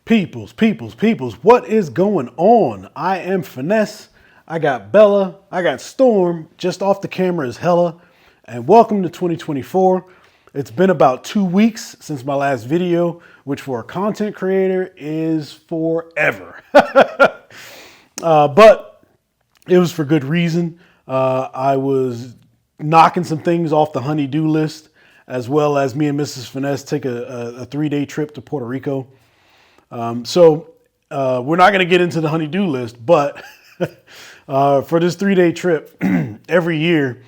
Peoples, what is going on? I am Finesse. I got Bella. I got Storm. Just off the camera is Hella. And welcome to 2024. It's been about 2 weeks since my last video, which for a content creator is forever. But it was for good reason. I was knocking some things off the honey-do list, as well as me and Mrs. Finesse take a 3-day trip to Puerto Rico. So we're not going to get into the honey-do list, but for this 3-day trip, every year,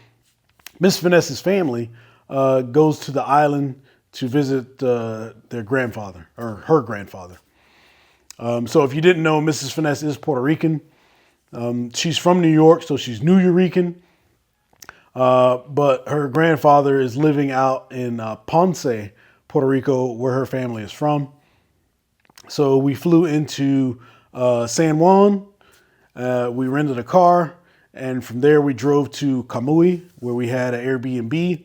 Miss Finesse's family goes to the island to visit their grandfather, or her grandfather. So if you didn't know, Mrs. Finesse is Puerto Rican. She's from New York, so she's New Yorican. But her grandfather is living out in Ponce, Puerto Rico, where her family is from. So we flew into San Juan, we rented a car, and from there we drove to Kamui, where we had an Airbnb.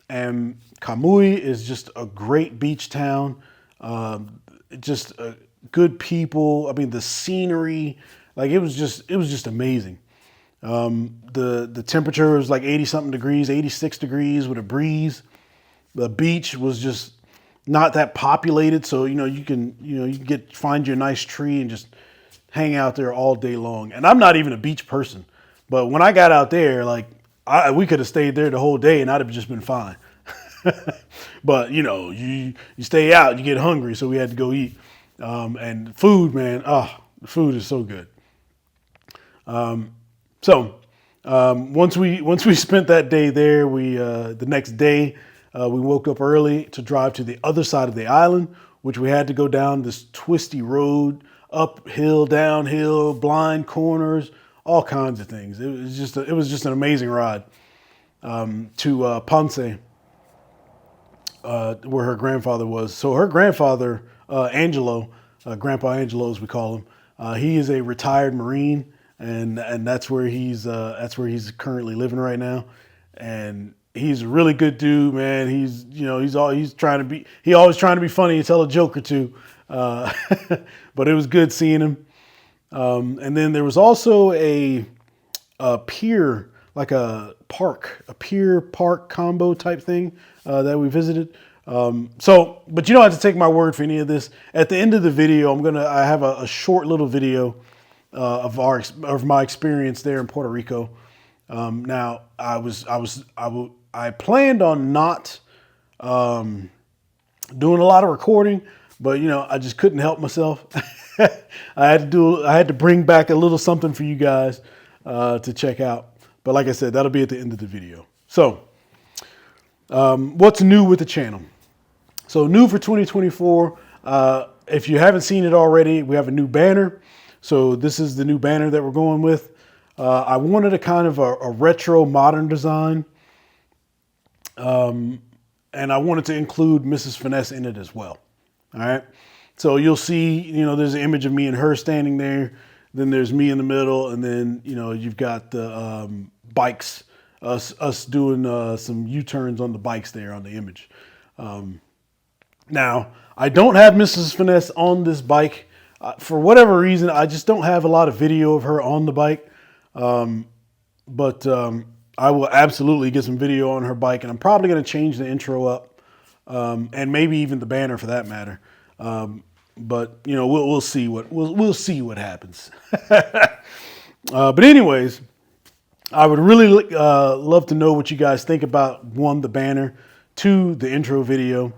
And Kamui is just a great beach town, just good people. I mean, the scenery, like it was just amazing. The temperature was like 80 something degrees, 86 degrees with a breeze. The beach was just not that populated, so you can find your nice tree and just hang out there all day long. And I'm not even a beach person, but when I got out there, like we could have stayed there the whole day and I'd have just been fine. But you stay out, you get hungry, so we had to go eat. And food, man, the food is so good. Once we spent that day there, the next day. We woke up early to drive to the other side of the island, which we had to go down this twisty road, uphill, downhill, blind corners, all kinds of things. It was just an amazing ride to Ponce, where her grandfather was. So her grandfather, Angelo, Grandpa Angelo as we call him, he is a retired Marine, and that's where he's currently living right now, and he's a really good dude, man. He's always trying to be funny and tell a joke or two. But it was good seeing him. And then there was also a pier, like a pier park combo type thing that we visited. But you don't have to take my word for any of this. At the end of the video, I have a short little video of my experience there in Puerto Rico. Now I planned on not doing a lot of recording, but I just couldn't help myself. I had to bring back a little something for you guys to check out. But like I said, that'll be at the end of the video. So what's new with the channel? So new for 2024. If you haven't seen it already, we have a new banner. So this is the new banner that we're going with. I wanted a kind of a retro modern design. And I wanted to include Mrs. Finesse in it as well. All right. So you'll see, there's an image of me and her standing there. Then there's me in the middle. And then, you've got the bikes, us doing some U-turns on the bikes there on the image. Now, I don't have Mrs. Finesse on this bike. For whatever reason, I just don't have a lot of video of her on the bike. But I will absolutely get some video on her bike, and I'm probably going to change the intro up, and maybe even the banner for that matter. But we'll see what happens. But anyways, I would really love to know what you guys think about, 1, the banner, 2, the intro video.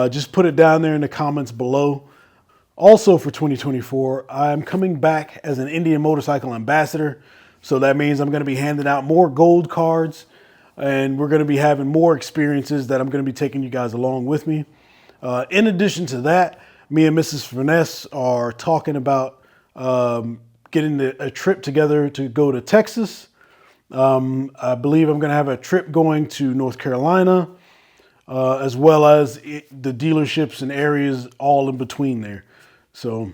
Just put it down there in the comments below. Also for 2024, I'm coming back as an Indian motorcycle ambassador. So that means I'm going to be handing out more gold cards, and we're going to be having more experiences that I'm going to be taking you guys along with me. In addition to that, me and Mrs. Finesse are talking about getting a trip together to go to Texas. I believe I'm going to have a trip going to North Carolina, as well as the dealerships and areas all in between there. So,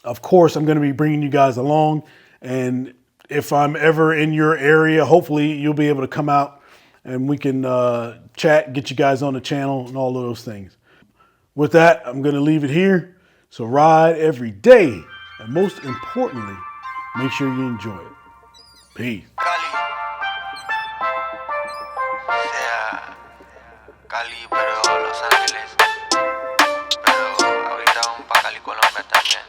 of course, I'm going to be bringing you guys along, and if I'm ever in your area, hopefully you'll be able to come out and we can chat, get you guys on the channel and all of those things. With that, I'm going to leave it here. So ride every day, and most importantly, make sure you enjoy it. Peace. Cali, pero Los Ángeles, pero ahorita vamos pa' Cali, Colombia también.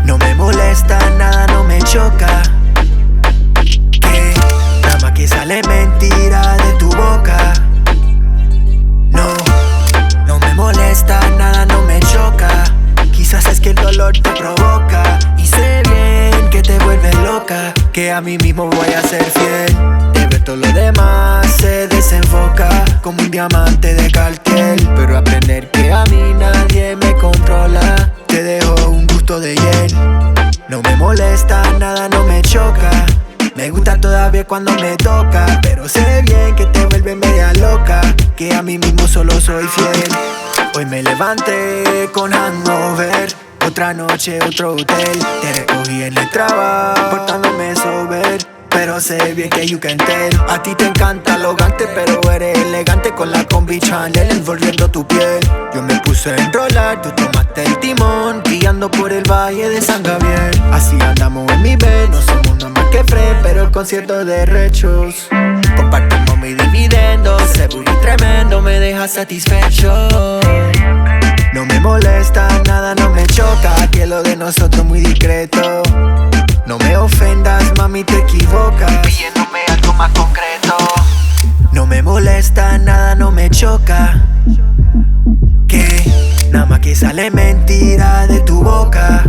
No me molesta, nada no me choca, que nada más que sale mentira de tu boca. No me molesta, nada no me choca, quizás es que el dolor te provoca y sé bien que te vuelve loca, que a mí mismo voy a ser fiel. De ver todo lo demás se desenfoca como un diamante de Cartier, pero aprender que a mí nadie me controla te dejo un gusto de hiel. No me molesta, nada no me choca, me gusta todavía cuando me toca, pero sé bien que te vuelve media loca, que a mí mismo solo soy fiel. Hoy me levanté con hangover, otra noche, otro hotel. Te recogí en el trabajo, portándome sober, pero sé bien que you can tell. A ti te encanta lo gante, pero eres elegante con la combi Chanel envolviendo tu piel. Yo me puse a enrolar, tú tomaste el timón, guiando por el valle de San Gabriel. Así andamos en mi bed, no somos nada más que friends, pero el concierto de rechos. Compartimos mi dividendo, ese booty tremendo me deja satisfecho. No me molesta, nada no me choca, que lo de nosotros muy discreto. No me ofendas, mami, te equivocas, pidiéndome algo más concreto. No me molesta, nada no me choca, que nada más que sale mentira de tu boca.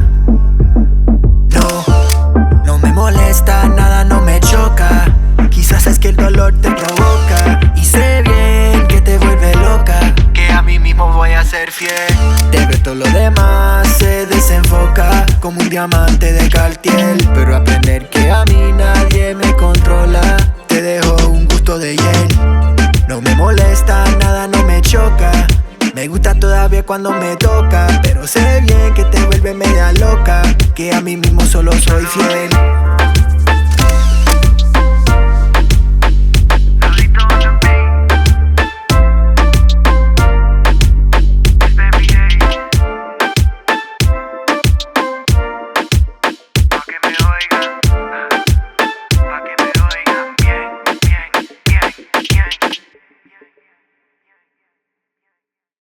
No me molesta, nada no me choca, quizás es que el dolor te provoca y sé bien que te vuelve loca, que a mí mismo voy a ser fiel. De ver todo lo demás se desenfoca como un diamante de Cartier, pero aprender que a mí nadie me controla te dejo un gusto de hiel. No me molesta, nada no me choca, me gusta todavía cuando me toca, pero sé bien que te vuelve media loca, que a mí mismo solo soy fiel.